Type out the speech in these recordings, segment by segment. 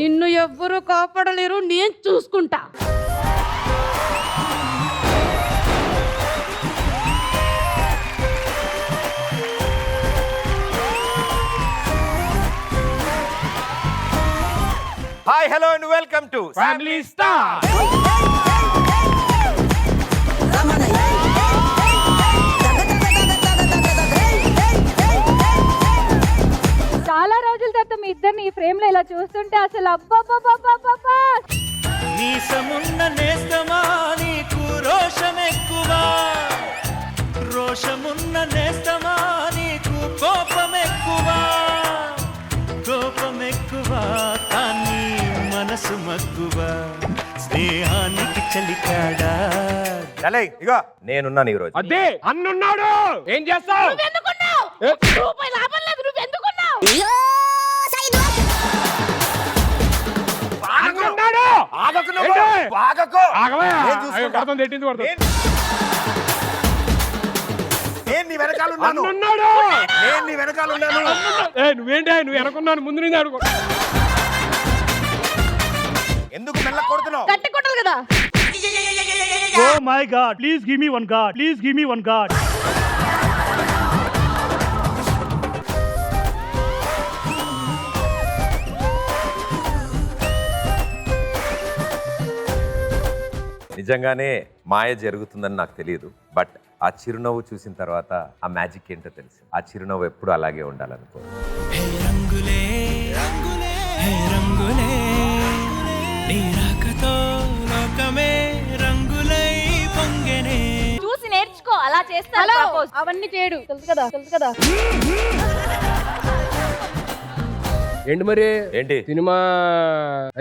నిన్ను ఎవ్వరూ కాపాడలేరు, నేను చూసుకుంటా. Hi hello and welcome to family star. చాలా రోజుల తర్వాత మీ ఇద్దరిని ఈ ఫ్రేమ్ లో ఇలా చూస్తుంటే అసలు అబ్బబ్బబ్బబ్బబ్బబ్బా. నీసమున్న నేస్తమా నీకు రోషమెక్కువా, రోషమున్న నేస్తమా నీకు కోపమెక్కువా, కోపమెక్కువా కానీ మనసు మక్కువా, స్నేహానికి చలికాడా. ఇగో నేనున్నాను ఈ రోజు. అదే అన్నున్నాడు, ఏం చేస్తావు? నువ్వెందుకున్నావు? రూపాయి లాభం లేదు, నువ్వెందుకున్నావు? అన్నున్నాడు. ఆగకు నువ్వు. ఏంటి? ఆగకు. ఆగవయ్యా. నేను చూసుకుంటా. అయ్యో, కొడతాను, తిట్టింది కొడతాను. నేను నీ వెనకాల ఉన్నాను. అన్నున్నాడు. నేను నీ వెనకాల ఉన్నాను. నువ్వేంటి నువ్వు వెనకున్నాను, ముందు నుంచి అడుగు. ఎందుకు మెల్ల కొడుతున్నావు? గట్టి కొట్టాలి కదా. Oh my God! Please give me one God. Please give me one God. నిజంగానే మాయ జరుగుతుందని నాకు తెలియదు, బట్ ఆ చిరునవ్వు చూసిన తర్వాత ఆ మ్యాజిక్ ఏంటో తెలిసి ఆ చిరునవ్వు ఎప్పుడు అలాగే ఉండాలనుకో. హే రంగులే రంగులే హే రంగులే నీ రాకతో లోకమే రంగులై పొంగెనే. చూసి నేర్చుకో, అలా చేస్తాను. అవన్నీ చేయడు, తెలుసు కదా, తెలుసు కదా. ఏంటి మరి? ఏంటి? సినిమా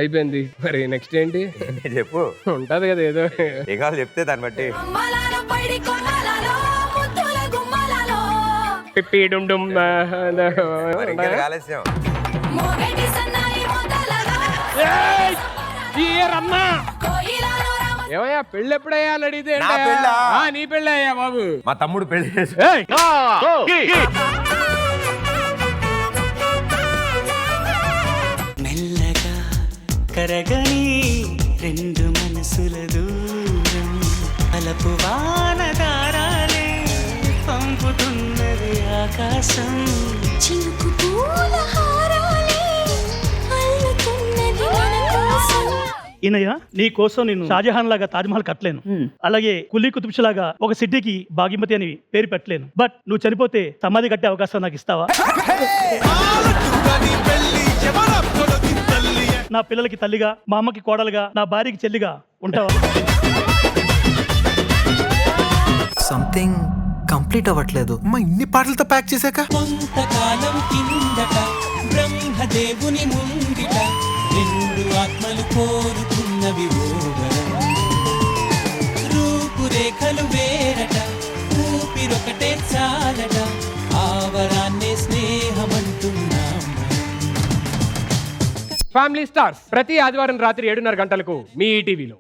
అయిపోయింది, మరి నెక్స్ట్ ఏంటి? చెప్పు. ఉంటది కదా ఏదో. ఏ కావాలి చెప్తే దాన్ని బట్టి. పిప్పి డుమ్ డుమ్ మరి ఇంకా ఆలస్యం. ఏయ్! ఈ ఇయర్ అమ్మా ఏమయ్యా పెళ్ళి ఎప్పుడయ్యా అని అడిగితే నా పెళ్ళా? నీ పెళ్ళి అయ్యా బాబు. మా తమ్ముడు పెళ్లి చేసి ఏయ్! మెల్లగా కరగని రెండు మనసుల దూరం అలపు వానదారాలే పంపుతున్నది ఆకాశం. చినుకు పూల హారాలే అల్లుతున్నది మన కోసం. ఈనయ్య, నీ కోసం నేను షాజహాన్ లాగా తాజ్మహల్ కట్టలేను, అలాగే కులీ కుతుబ్షా లాగా ఒక సిటీకి భాగ్యమతి అని పేరు పెట్టలేను. బట్ నువ్వు చనిపోతే సమాధి కట్టే అవకాశం నాకు ఇస్తావా? నా పిల్లలకి తల్లిగా, మా అమ్మకి కోడలుగా, నా భార్యకి చెల్లిగా ఉంటావా? సంథింగ్ కంప్లీట్ అవ్వట్లేదు. అమ్మా, ఇన్ని పాటలతో ప్యాక్ చేశాక కొంతకాలం కిందట బ్రహ్మదేవుని ముంగిట రెండు ఆత్మలు కోరుకున్నవి ఓవరం. రూపురేఖలు వేరట, ఊపిరొకటే చాలట, ఆవరాన్నే స్నేహమంటున్నాం. ఫ్యామిలీ స్టార్స్ ప్రతి ఆదివారం రాత్రి 7:30 గంటలకు మీ ఈటీవీలో.